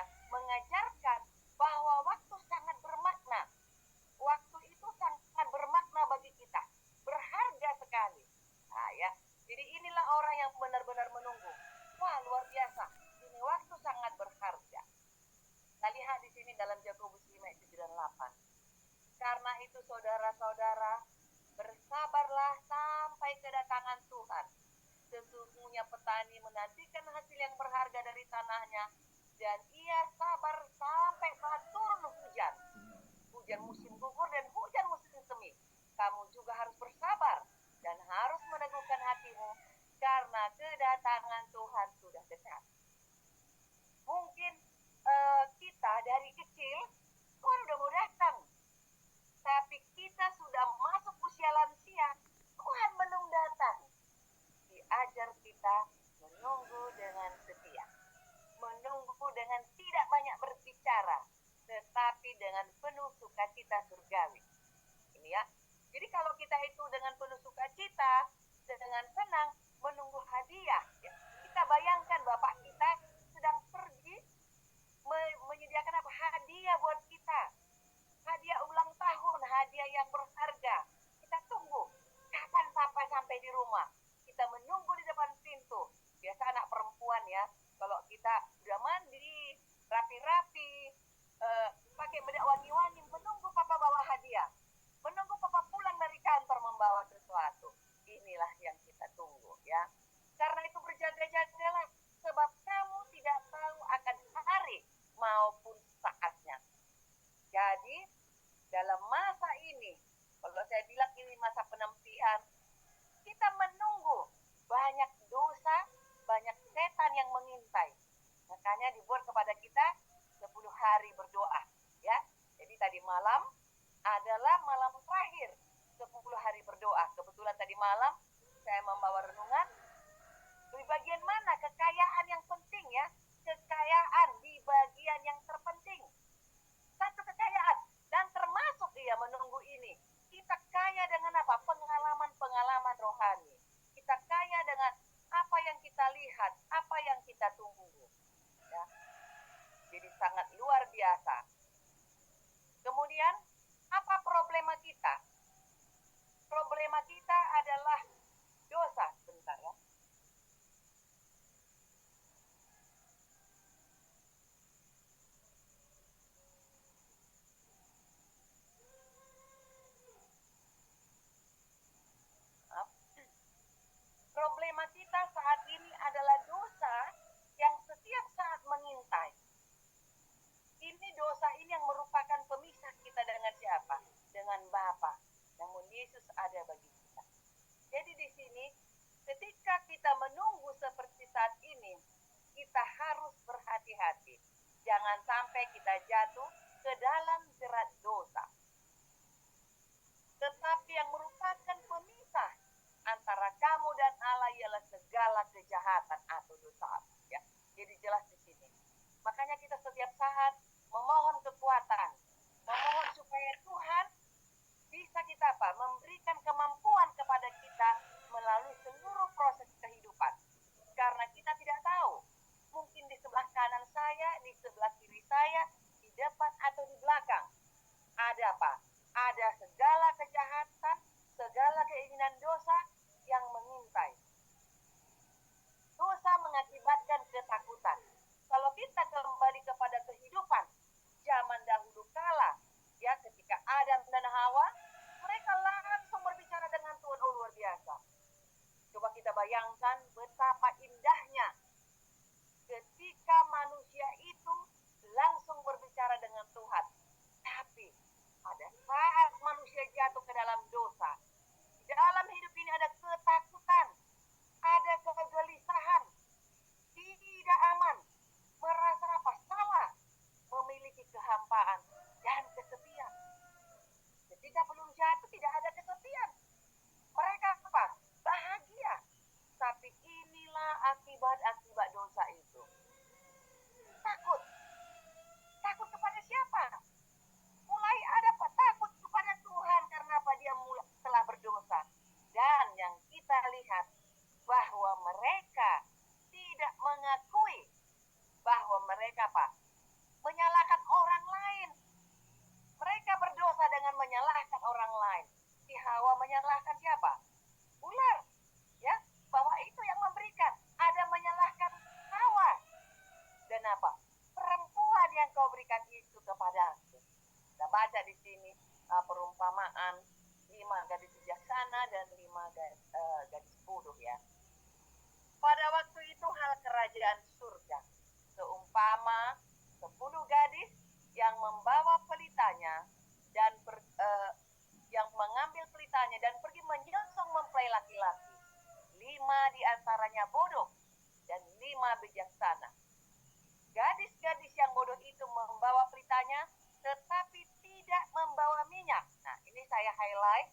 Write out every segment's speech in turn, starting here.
sebenarnya mengajarkan bahwa waktu sangat bermakna. Waktu itu sangat bermakna bagi kita, berharga sekali. Nah, ya. Jadi inilah orang yang benar-benar menunggu. Wah, luar biasa. Ini waktu sangat berharga. Kita lihat di sini dalam Yakobus 5 ayat 7 dan 8. Karena itu saudara-saudara, bersabarlah sampai kedatangan Tuhan. Sesungguhnya petani menantikan hasil yang berharga dari tanahnya, dan ia sabar sampai saat turun hujan. Hujan musim gugur dan hujan musim semi. Kamu juga harus bersabar dan harus meneguhkan hatimu, karena kedatangan Tuhan sudah dekat. Mungkin kita dari kecil, Tuhan udah mau datang. Tapi kita sudah masuk usia lansia, Tuhan belum datang. Diajar kita menunggu dengan setia. Menunggu dengan tidak banyak berbicara, tetapi dengan penuh sukacita surgawi. Ini ya. Jadi kalau kita itu dengan penuh sukacita, dengan senang menunggu hadiah, ya, kita bayangkan Bapak kita sedang pergi menyediakan apa? Hadiah buat kita. Hadiah ulang tahun, hadiah yang berharga. Kita tunggu. Kapan sampai di rumah? Kita menunggu di depan pintu. Biasa anak perempuan ya, kalau kita udah mandi, rapi-rapi, pakai bedak wangi-wangi, menunggu papa bawa hadiah. Menunggu papa pulang dari kantor membawa sesuatu. Inilah yang kita tunggu ya. Karena itu berjaga-jagalah, sebab kamu tidak tahu akan hari maupun saatnya. Jadi dalam masa ini, kalau saya bilang ini masa penantian, kita menunggu banyak dosa, banyak setan yang mengintai. Makanya dibuat kepada kita 10 hari berdoa, ya. Jadi tadi malam adalah malam terakhir 10 hari berdoa. Kebetulan tadi malam saya membawa renungan di bagian mana kekayaan yang penting ya. Kekayaan di bagian yang terpenting. Satu kekayaan dan termasuk dia menunggu ini. Kita kaya dengan apa? Pengalaman-pengalaman rohani. Kita kaya dengan apa yang kita lihat, apa yang kita tunggu. Ya. Jadi sangat luar biasa. Kemudian, apa problema kita? Problema kita adalah dosa. Sebentar ya. Problema kita saat ini adalah dosa yang setiap saat mengintai. Ini dosa ini yang merupakan pemisah kita dengan siapa? Dengan Bapa. Namun Yesus ada bagi kita. Jadi di sini ketika kita menunggu seperti saat ini, kita harus berhati-hati. Jangan sampai kita jatuh ke dalam jerat dosa. Tetapi yang merupakan pemisah antara kamu dan Allah ialah segala kejahatan atau dosa. Ya, jadi jelas di sini. Makanya kita setiap saat memohon kekuatan, memohon supaya Tuhan bisa kita apa? Memberikan kemampuan kepada kita melalui seluruh proses kehidupan. Karena kita tidak tahu, mungkin di sebelah kanan saya, di sebelah kiri saya, di depan atau di belakang, ada apa? Ada segala kejahatan, segala keinginan dosa yang mengintai. Dosa mengakibatkan ketakutan. Kalau kita kembali kepada kehidupan zaman dahulu kala, ya ketika Adam dan Hawa, mereka langsung berbicara dengan Tuhan. Oh, luar biasa. Coba kita bayangkan betapa indahnya ketika manusia itu langsung berbicara dengan Tuhan. Tapi ada saat manusia jatuh ke dalam dosa. Di dalam hidup ini ada ketakutan, ada kegelisahan, tidak aman, merasa apa? Salah, memiliki kehampaan dan kesepian. Ketika belum jatuh tidak ada kesepian. Mereka apa? Bahagia. Tapi inilah akibat-akibat dosa itu. Takut. Takut kepada siapa? Mulai ada apa? Takut kepada Tuhan karena apa? Dia telah berdosa. Dan yang kita lihat bahwa mereka tidak mengakui bahwa mereka apa? gadis bijaksana dan 5 gadis bodoh ya. Pada waktu itu hal kerajaan surga seumpama 10 gadis yang membawa pelitanya dan yang mengambil pelitanya dan pergi menyongsong mempelai laki-laki. 5 di antaranya bodoh dan 5 bijaksana. Gadis-gadis yang bodoh itu membawa pelitanya tetapi tidak membawa minyak. Nah, ini saya highlight.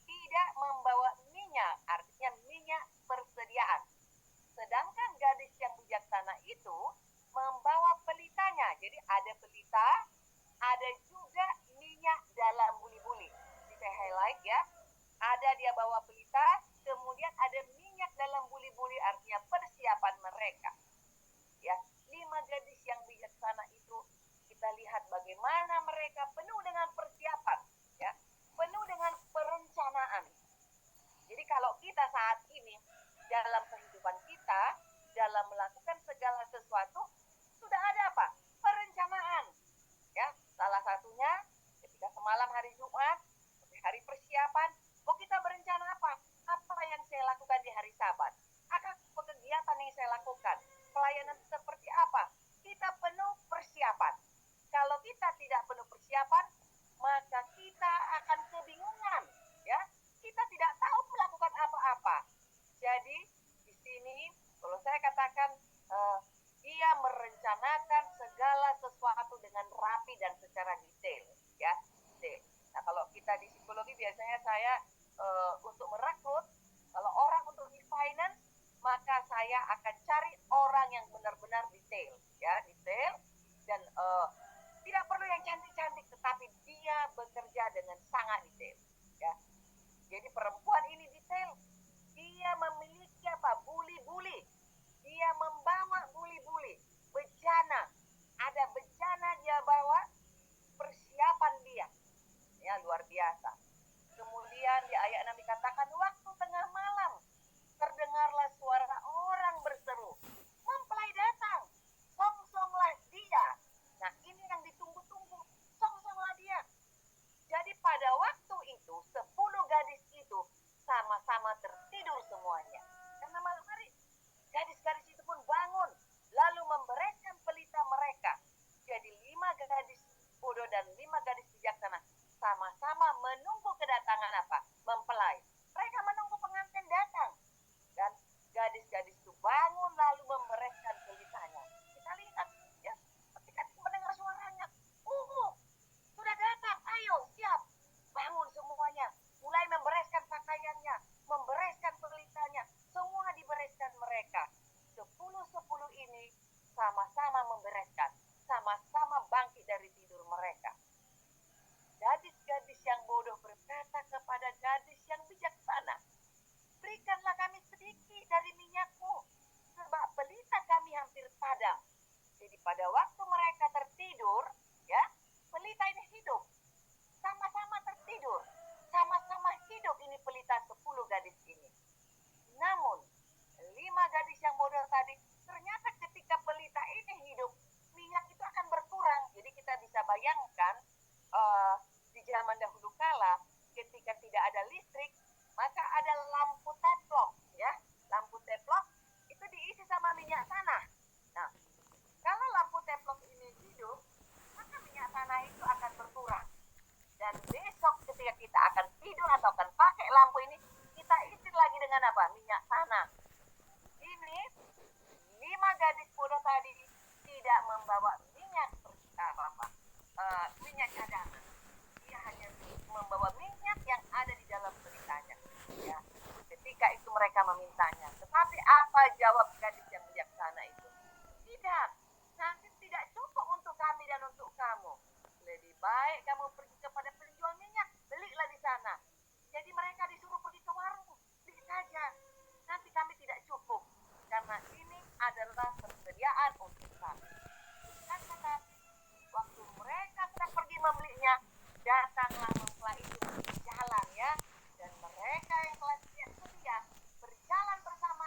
Tidak membawa minyak, artinya minyak persediaan. Sedangkan gadis yang bijaksana itu membawa pelitanya. Jadi ada pelita, ada juga minyak dalam buli-buli. Ini saya highlight ya. Ada dia bawa pelita, kemudian ada minyak dalam buli-buli, artinya persiapan mereka. Ya, 5 gadis yang bijaksana itu kita lihat bagaimana mereka penuh dengan persiapan, ya, penuh dengan perencanaan. Jadi kalau kita saat ini dalam kehidupan kita, dalam melakukan segala sesuatu, sudah ada apa? Perencanaan. Ya, salah satunya ketika semalam hari Jumat, hari persiapan, kita berencana apa? Apa yang saya lakukan di hari Sabat? Apa kegiatan yang saya lakukan? Pelayanan seperti apa? Kita penuh persiapan. Kalau kita tidak penuh persiapan, maka kita akan kebingungan, ya. Kita tidak tahu melakukan apa-apa. Jadi di sini kalau saya katakan dia merencanakan segala sesuatu dengan rapi dan secara detail, ya. Detail. Nah, kalau kita di psikologi biasanya saya untuk merekrut, kalau orang untuk di finance, maka saya akan cari orang yang benar-benar detail, ya, detail dan tidak perlu yang cantik-cantik, tetapi dia bekerja dengan sangat detail, ya. Jadi perempuan ini detail, dia memiliki apa? Buli-buli, dia membawa buli-buli, bejana, ada bejana dia bawa, persiapan dia, ya, luar biasa. Kemudian di ayat 6 dikatakan waktu tengah malam terdengarlah suara orang berseru, mempelai datang, songsonglah dia. Nah, ini yang ditunggu-tunggu, songsonglah dia. Jadi pada waktu itu 10 gadis itu sama-sama tertidur semuanya. Karena malam hari gadis-gadis itu pun bangun lalu membereskan pelita mereka. Jadi 5 gadis bodoh dan 5 gadis bijaksana sama-sama menunggu kedatangan apa? Mempelai. Mereka menunggu pengantin datang. Dan gadis-gadis itu bangun lalu membereskan pelitanya. Kita lihat ya, ketika mendengar suaranya, sudah datang, ayo siap. Bangun semuanya, mulai membereskan pakaiannya, membereskan pelitanya, semua dibereskan mereka. 10 ini sama-sama membereskan, sama-sama bangkit dari tidur mereka. Gadis-gadis yang bodoh berkata kepada gadis yang bijaksana, berikanlah kami sedikit dari minyakmu, sebab pelita kami hampir padam. Jadi pada waktu mereka tertidur, ya, pelita ini hidup. Sama-sama tertidur, sama-sama hidup ini pelita 10 gadis ini. Namun, 5 gadis yang bodoh tadi, ternyata ketika pelita ini hidup, minyak itu akan berkurang. Jadi kita bisa bayangkan, di zaman dahulu kala, ketika tidak ada listrik, maka ada lampu teplok, ya. Lampu teplok itu diisi sama minyak tanah. Nah, kalau lampu teplok ini hidup, maka minyak tanah itu akan berkurang. Dan besok ketika kita akan tidur atau akan pakai lampu ini, kita isi lagi dengan apa? Minyak tanah. Ini 5 gadis bodoh tadi tidak membawa minyak minyak cadangan. Dia hanya membawa minyak yang ada di dalam pelitanya. Ya. Ketika itu mereka memintanya. Tetapi apa jawab gadis yang bijaksana itu? Tidak. Nanti tidak cukup untuk kami dan untuk kamu. Lebih baik kamu pergi kepada penjual minyak, belilah di sana. Jadi mereka disuruh pergi ke warung, beli saja. Nanti kami tidak cukup, karena ini adalah persediaan untuk kami. Dan tetapi waktu mereka sedang pergi membelinya, datanglah mempelai itu berjalan, ya. Dan mereka yang telah siap sedia berjalan bersama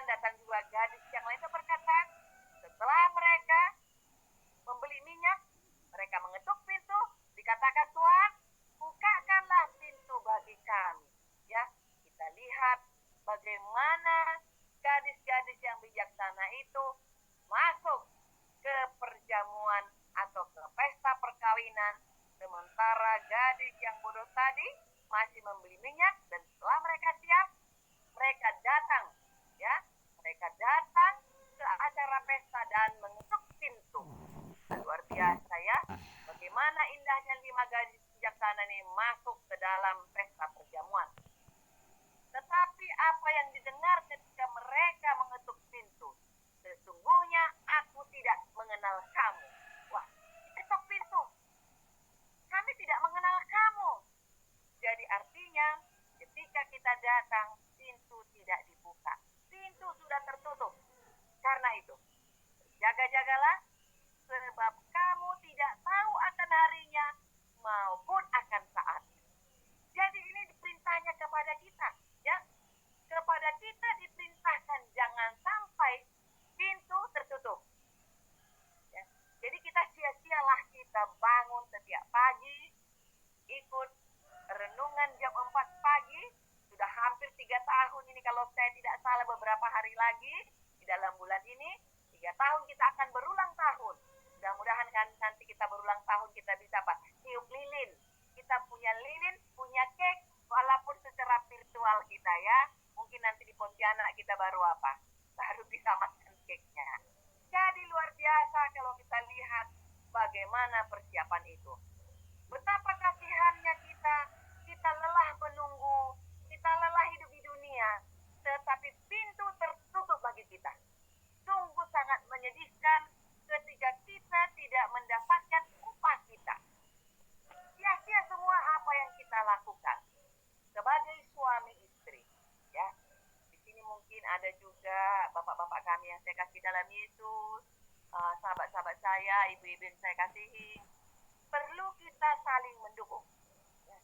datang juga gadis yang lain itu berkata, setelah mereka membeli minyak, mereka mengetuk pintu, dikatakan, Tuhan, bukakanlah pintu bagi kami. Ya, kita lihat bagaimana gadis-gadis yang bijaksana itu masuk ke perjamuan atau ke pesta perkawinan, sementara gadis yang bodoh tadi masih membeli minyak, dan setelah mereka siap, mereka datang, ya, mereka datang ke acara pesta dan mengetuk pintu. Luar biasa ya, bagaimana indahnya 5 gadis bijaksana ini masuk ke dalam pesta perjamuan. Tetapi apa yang didengar ketika mereka mengetuk pintu? Sesungguhnya aku tidak mengenal kamu. Wah, ketuk pintu. Kami tidak mengenal kamu. Jadi artinya ketika kita datang, pintu tidak dibuka. Pintu sudah tertutup. Karena itu, jaga-jagalah, sebab kamu tidak tahu akan harinya maupun akan saatnya. Jadi ini perintahnya kepada kita, ya. Kepada kita diperintahkan jangan sampai pintu tertutup. Ya. Jadi kita sia-sialah kita bangun setiap pagi, ikut renungan jam 4 pagi, sudah hampir 3 tahun ini kalau saya tidak salah, beberapa hari lagi di dalam bulan ini 3 tahun kita akan berulang tahun. Mudah-mudahan kan nanti kita berulang tahun kita bisa apa? Tiup lilin. Kita punya lilin, punya kek, walaupun secara virtual kita ya. Mungkin nanti di Pontianak kita baru apa? Baru bisa makan keknya. Jadi luar biasa kalau kita lihat bagaimana persiapan itu. Betapa kasihannya kita lelah menunggu, kita lelah hidup di dunia, tetapi pintu tertutup bagi kita. Sungguh sangat menyedihkan ketika kita tidak mendapatkan upah kita. Sia-sia semua apa yang kita lakukan sebagai suami istri. Ya, di sini mungkin ada juga bapak-bapak kami yang saya kasih dalam Yesus, sahabat-sahabat saya, ibu-ibu yang saya kasihi. Perlu kita saling mendukung. Ya.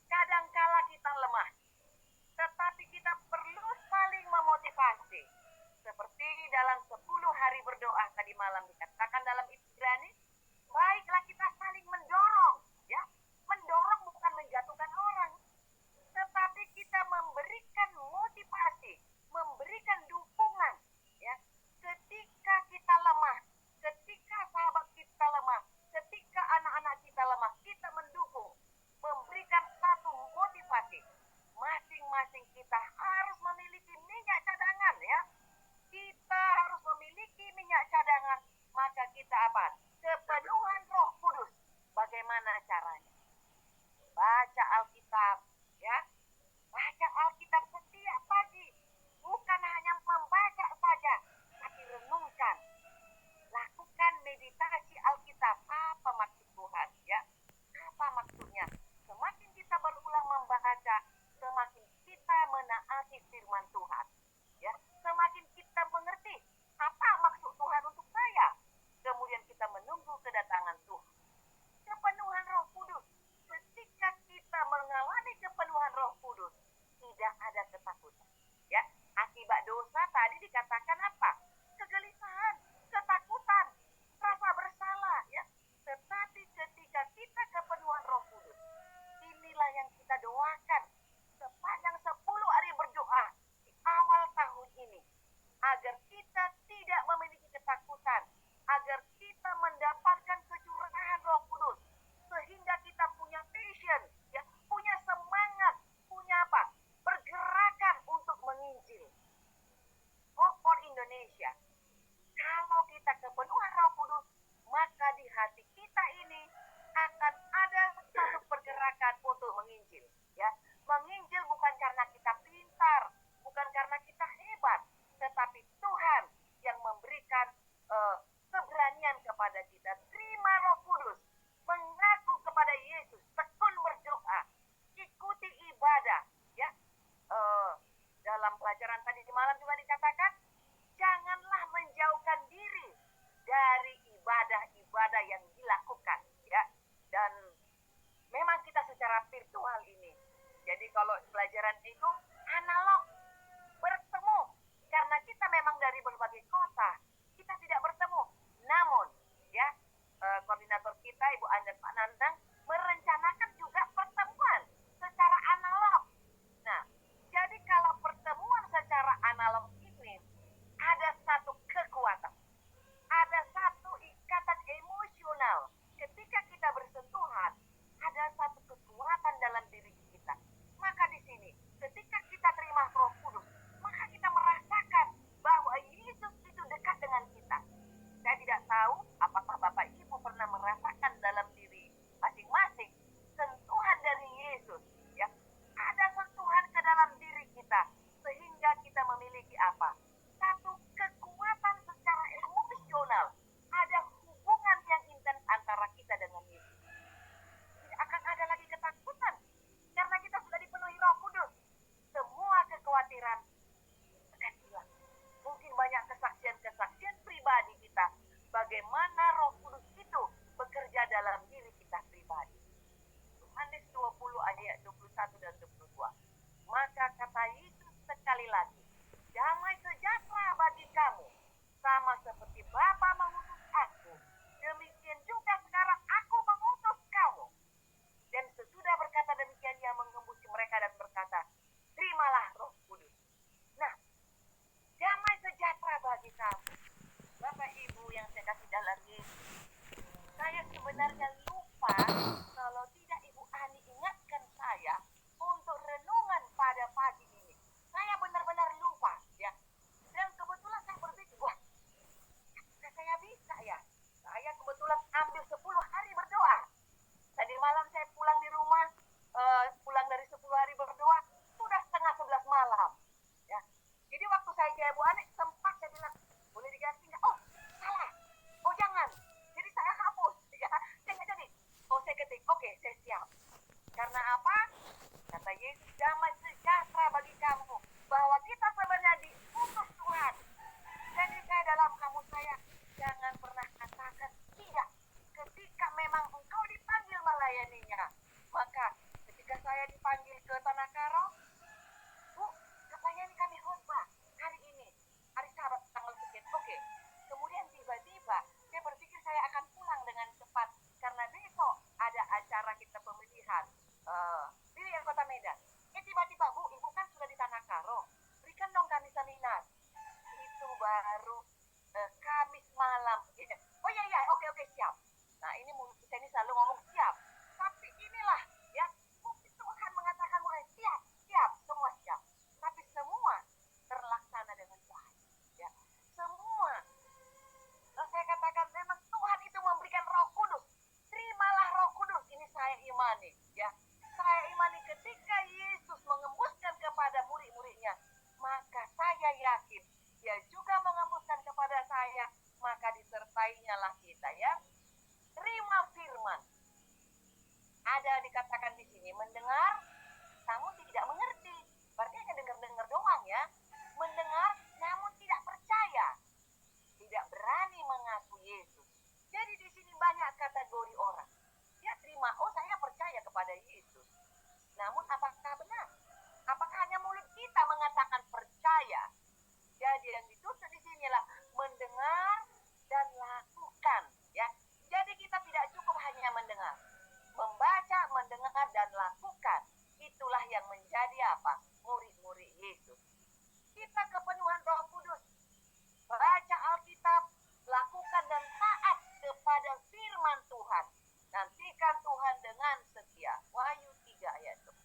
Kadangkala kita lemah, tetapi kita perlu saling memotivasi. Seperti dalam 10 hari berdoa tadi malam dikatakan dalam Ibrani, baiklah kita saling mendorong, ya. Mendorong bukan menjatuhkan orang, tetapi kita memberikan motivasi, memberikan dukungan, ya. Ketika kita lemah, ketika sahabat kita lemah, ketika anak-anak kita lemah, kita mendukung, memberikan satu motivasi. Masing-masing kita harus memiliki minyak cadangan, ya. Kita harus memiliki minyak cadangan, maka kita apa? Kepenuhan Roh Kudus. Bagaimana caranya? Baca Alkitab, ya. Baca Alkitab setiap pagi. Bukan hanya membaca saja, tapi renungkan. Lakukan meditasi Alkitab. Apa maksud Tuhan, ya? Apa maksudnya? Semakin kita berulang membaca, semakin kita menaati firman Tuhan. Ya, semakin kita mengerti apa maksud Tuhan untuk saya. Kemudian kita menunggu kedatangan Tuhan. Kepenuhan Roh Kudus. Ketika kita mengalami kepenuhan Roh Kudus, tidak ada ketakutan. Ya, akibat dosa tadi dikatakan apa? Kegelisahan, ketakutan, rasa bersalah, ya. Tetapi ketika kita kepenuhan Roh Kudus, inilah yang kita doakan sepanjang 10 hari berdoa di awal tahun ini, agar kita tidak memiliki ketakutan, agar kita mendapatkan kecurahan Roh Kudus, sehingga kita punya passion, ya, punya semangat, punya apa? Pergerakan untuk menginjil. Hope for Indonesia. Kalau kita kepenuhan Roh Kudus, maka di hati kita ini akan ada satu pergerakan untuk menginjil, ya. Menginjil bukan karena kita pintar, bukan karena kita hebat, tetapi Tuhan yang memberikan keberanian kepada kita. Terima Roh Kudus, mengaku kepada Yesus, tekun berdoa, ikuti ibadah, ya. Dalam pelajaran tadi di malam juga dikatakan, janganlah menjauhkan diri dari ibadah-ibadah yang dilakukan, ya. Dan memang kita secara virtual ini. Jadi kalau pelajaran itu analog, bertemu, karena kita bagaimana Roh Kudus itu bekerja dalam diri kita pribadi. Yohanes 20 ayat 21 dan 22. Maka kata Yesus sekali lagi, damai sejahtera bagi kamu, sama seperti Bapa mengutus aku, demikian juga sekarang aku mengutus kamu. Dan sesudah berkata demikian, ia mengembusi mereka dan berkata, terimalah Roh Kudus. Nah, damai sejahtera bagi kamu. Bapak Ibu yang saya kasih dalam Yesus, saya sebenarnya lupa kalau tidak Ibu Ani ingatkan saya untuk renungan pada pagi ini. Saya benar-benar lupa ya. Dan kebetulan saya berpikir, wah, saya bisa ya. Saya kebetulan ambil 10 hari berdoa. Tadi malam saya pulang di rumah, pulang dari 10 hari berdoa, sudah setengah 11 malam. Ya. Jadi waktu saya ke Ibu Ani, sempat saya bilang, boleh diganti nggak? Oh, salah. Oh, jangan. Jadi saya hapus. Ya. Saya nggak jadi. Oh, saya ketik. Oke, saya siap. Karena apa? Kata Yesus, damai sejahtera bagi kamu. Bahwa kita sebenarnya diutus Tuhan. Jadi saya dalam kamus saya, jangan pernah katakan tidak. Ketika memang engkau dipanggil melayaninya. Maka ketika saya dipanggil ke Tanah Karo, Bu, layani kami khotbah hari ini. Hari Sabat tanggal sekian. Oke. Kemudian tiba-tiba saya berpikir saya akan pulang dengan cepat. Karena besok ada acara kita pemilihan. Pilihan Kota Medan. Tiba-tiba, Bu, Ibu kan sudah di Tanah Karo. Berikan dong kami seminar. Itu baru Kamis malam. Oh iya, oke, siap. Nah, ini mulut kita ini selalu ngomong siap. Tapi inilah, ya, Tuhan mengatakan mulai siap, semua siap. Tapi semua terlaksana dengan baik. Ya, semua. Saya katakan memang Tuhan itu memberikan Roh Kudus. Terimalah Roh Kudus. Ini saya imani, ya. Saya imani ketika Yesus mengembuskan kepada murid-muridnya, maka saya yakin dia juga mengembuskan kepada saya, maka disertainya lah kita, ya. Terima firman. Ada dikatakan di sini, mendengar namun tidak mengerti. Berarti hanya dengar-dengar doang, ya. Mendengar namun tidak percaya. Tidak berani mengaku Yesus. Jadi di sini banyak kategori orang. Dia terima, oh saya percaya kepada Yesus. Namun apakah benar? Apakah hanya mulut kita mengatakan percaya? Jadi yang dituntut di sinilah mendengar dan lakukan, ya. Jadi kita tidak cukup hanya mendengar. Membaca, mendengar dan lakukan. Itulah yang menjadi apa? Murid-murid Yesus. Kita kepenuhan Roh Kudus. Baca Alkitab, lakukan dan taat kepada firman Tuhan. Nantikan Tuhan dengan setia. Wahyu 3 ayat 10.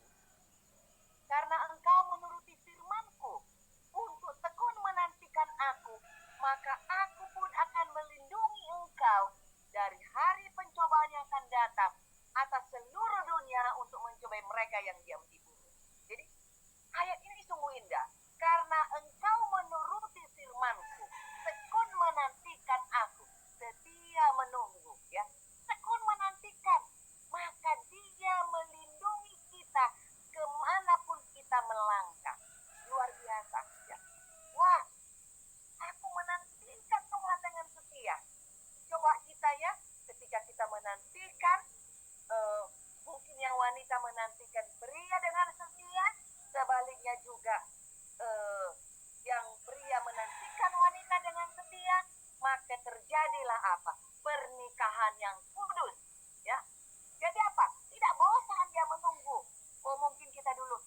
Karena engkau menuruti firman-Ku untuk tekun menantikan Aku, maka Aku pun akan melindungi engkau dari hari pencobaan yang akan datang atas seluruh dunia untuk mencobai mereka yang diam di bumi. Jadi ayat ini sungguh indah. Karena engkau menuruti firman-Ku, tekun menantikan Aku, setia menunggu, ya. Tekun menantikan, maka Dia melindungi kita kemanapun kita melangkah. Luar biasa, ya. Wah, aku menantikan Tuhan dengan setia. Coba kita, ya, ketika kita menantikan, mungkin yang wanita menantikan pria dengan setia, sebaliknya juga yang pria menantikan wanita dengan setia, maka terjadilah apa? Pernikahan yang kudus, ya. Jadi apa? Tidak bosan dia menunggu. Oh, mungkin kita dulu,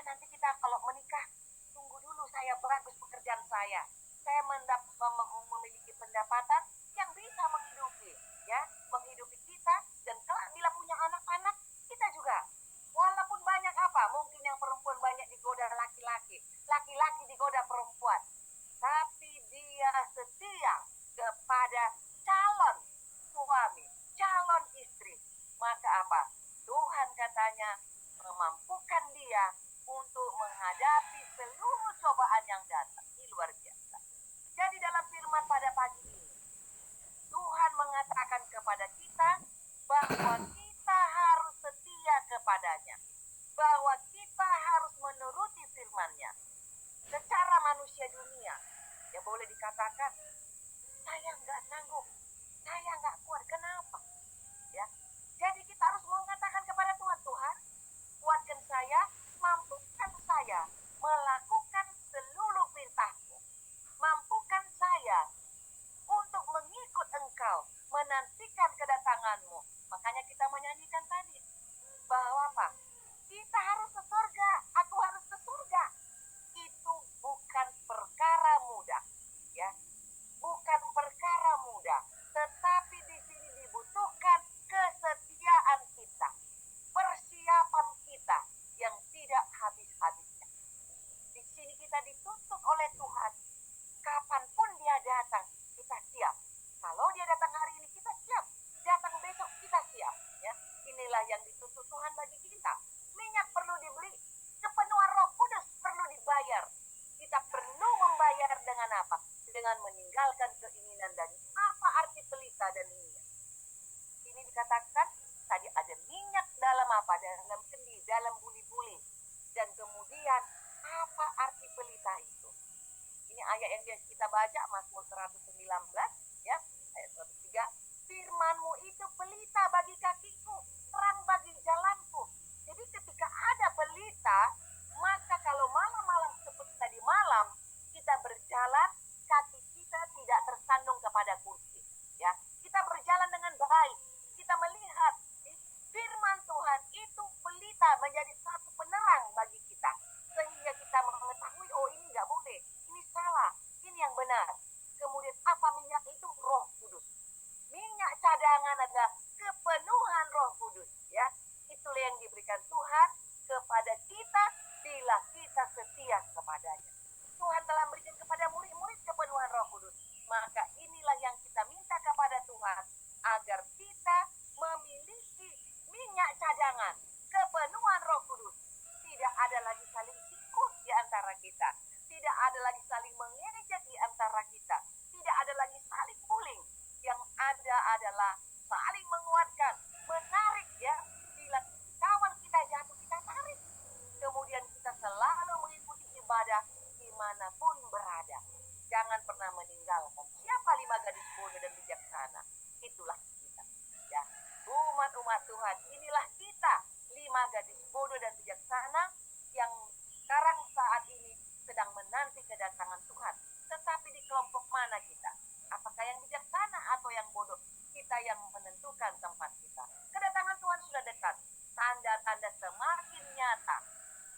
nanti kita kalau menikah, tunggu dulu saya bagus pekerjaan saya. Saya memiliki pendapatan yang bisa menghidupi, ya, menghidupi kita, dan kelak bila punya anak-anak, kita juga. Walaupun banyak apa, mungkin yang perempuan banyak digoda laki-laki, laki-laki digoda perempuan, tapi dia setia kepada calon suami, calon istri. Maka apa? Tuhan katanya memampukan dia untuk menghadapi seluruh cobaan yang datang. Ini luar biasa. Jadi dalam firman pada pagi ini, Tuhan mengatakan kepada kita bahwa kita harus setia kepadanya, bahwa kita harus menuruti firman-Nya. Secara manusia dunia, ya boleh dikatakan, saya nggak sanggup. saya nggak kuat. Kenapa? Ya, jadi kita harus mengatakan kepada Tuhan, Tuhan, kuatkan saya, mampukan saya melakukan seluruh perintah-Mu. Mampukan saya untuk mengikut Engkau, menantikan kedatangan-Mu. Makanya kita menyanyikan tadi, bahwa apa? Kita harus ke surga, aku harus ke surga. Itu bukan perkara mudah, ya. Bukan perkara mudah, tetapi di sini dibutuhkan kesetiaan kita, persiapan kita yang tidak habis-habisnya. Di sini kita dituntut oleh Tuhan, kapanpun Dia datang, kita siap. Kalau Dia datang hari ini, kita siap. Datang besok, kita siap. Ya, inilah yang dituntut Tuhan bagi kita. Minyak perlu dibeli, kepenuhan Roh Kudus perlu dibayar. Kita perlu membayar dengan apa? Dengan meninggalkan keinginan dan apa arti pelita dan minyak. Ini dikatakan tadi ada minyak dalam apa? Dalam kendi, dalam buli-buli. Dan kemudian apa arti pelita itu? Ini ayat yang biasa kita baca, Mazmur 119, ya, ayat 103. Firman-Mu itu pelita bagi kakiku, terang bagi jalanku. Jadi ketika ada pelita, maka kalau malam-malam seperti tadi malam, kita berjalan, kaki kita tidak tersandung kepada kursi. Ya, kita berjalan dengan baik. Kita melihat firman Tuhan itu pelita, menjadi satu penerang bagi kita. Sehingga kita mengetahui, oh ini nggak boleh, ini salah, ini yang benar. Kemudian apa minyak itu? Roh Kudus. Minyak cadangan adalah kepenuhan Roh Kudus. Ya, itulah yang diberikan Tuhan kepada kita bila kita setia kepadanya. Tuhan telah berikan kepada murid-murid kepenuhan Roh Kudus. Maka inilah yang kita minta kepada Tuhan, agar kita memiliki minyak cadangan, kepenuhan Roh Kudus. Tidak ada lagi saling sikut di antara kita. Tidak ada lagi saling mengejek di antara kita. Tidak ada lagi saling bullying. Yang ada adalah saling menguatkan, menarik, ya. Bila kawan kita jatuh, kita tarik. Kemudian kita selalu mengikuti ibadah dimanapun berada. Jangan pernah meninggalkan. Siapa 5 gadis bodoh dan bijaksana? Itulah kita. Ya, umat-umat Tuhan, inilah kita, 5 gadis bodoh dan bijaksana yang sekarang saat ini sedang menanti kedatangan Tuhan. Tetapi di kelompok mana kita? Apakah yang bijaksana atau yang bodoh? Kita yang menentukan tempat kita. Kedatangan Tuhan sudah dekat. Tanda-tanda semakin nyata.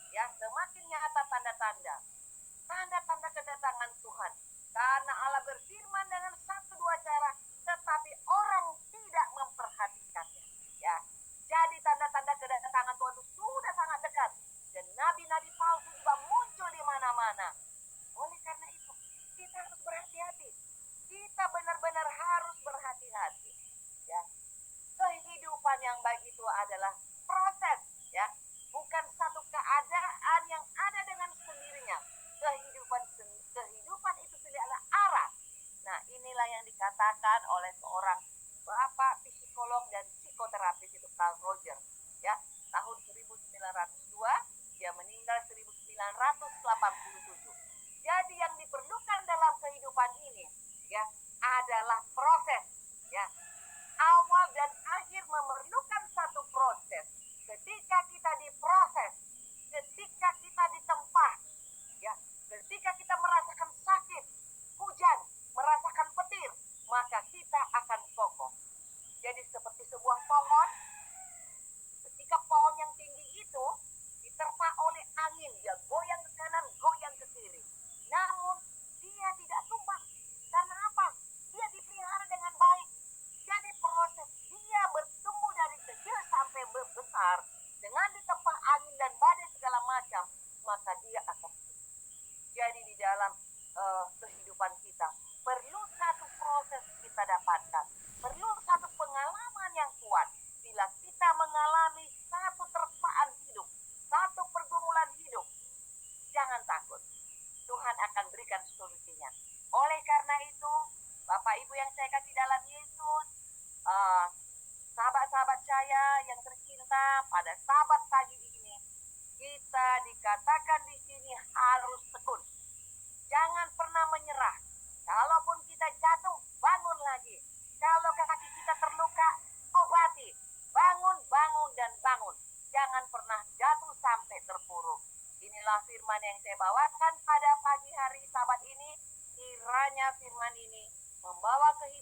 Ya, semakin nyata tanda-tanda. Tanda-tanda kedatangan Tuhan. Karena Allah berfirman dengan 1-2 cara, tetapi orang tidak memperhatikannya. Ya, jadi tanda-tanda kedatangan Tuhan itu sudah sangat dekat. Dan nabi-nabi palsu juga muncul di mana-mana. Oleh karena itu, kita harus berhati-hati. Kita benar-benar harus berhati-hati. Ya, kehidupan yang baik itu adalah proses, ya, bukan satu keadaan yang ada dengan sendirinya. Kehidupan itu sendiri adalah arah. Nah, inilah yang dikatakan oleh seorang bapak psikolog dan psikoterapis, itu Carl Rogers, ya, tahun 1902, dia meninggal 1987. Jadi yang diperlukan dalam kehidupan ini, ya, adalah proses, ya. Awal dan akhir memerlukan satu proses. Ketika kita diproses, ketika kita ditempa, ya, ketika kita merasakan sakit, hujan, merasakan petir, maka kita akan kokoh. Jadi seperti sebuah pohon, ketika pohon yang tinggi itu diterpa oleh angin, dia goyang ke kanan, goyang ke kiri. Namun dia tidak tumbang. Karena apa? Dia dipelihara dengan baik. Jadi proses dia bertumbuh dari kecil sampai besar dengan ditempa angin dan badai segala macam, maka dia akan. Jadi di dalam kehidupan kita perlu satu proses kita dapatkan, perlu satu pengalaman yang kuat. Bila kita mengalami satu terpaan hidup, satu pergumulan hidup, jangan takut. Tuhan akan berikan solusinya. Oleh karena itu, Bapak Ibu yang saya kasih dalam Yesus, sahabat-sahabat saya yang tercinta, pada sabat pagi ini kita dikatakan di sini harus tekun. Jangan pernah menyerah. Kalaupun kita jatuh, bangun lagi. Kalau jangan pernah jatuh sampai terpuruk. Inilah firman yang saya bawakan pada pagi hari Sabat ini. Kiranya firman ini membawa kehidupan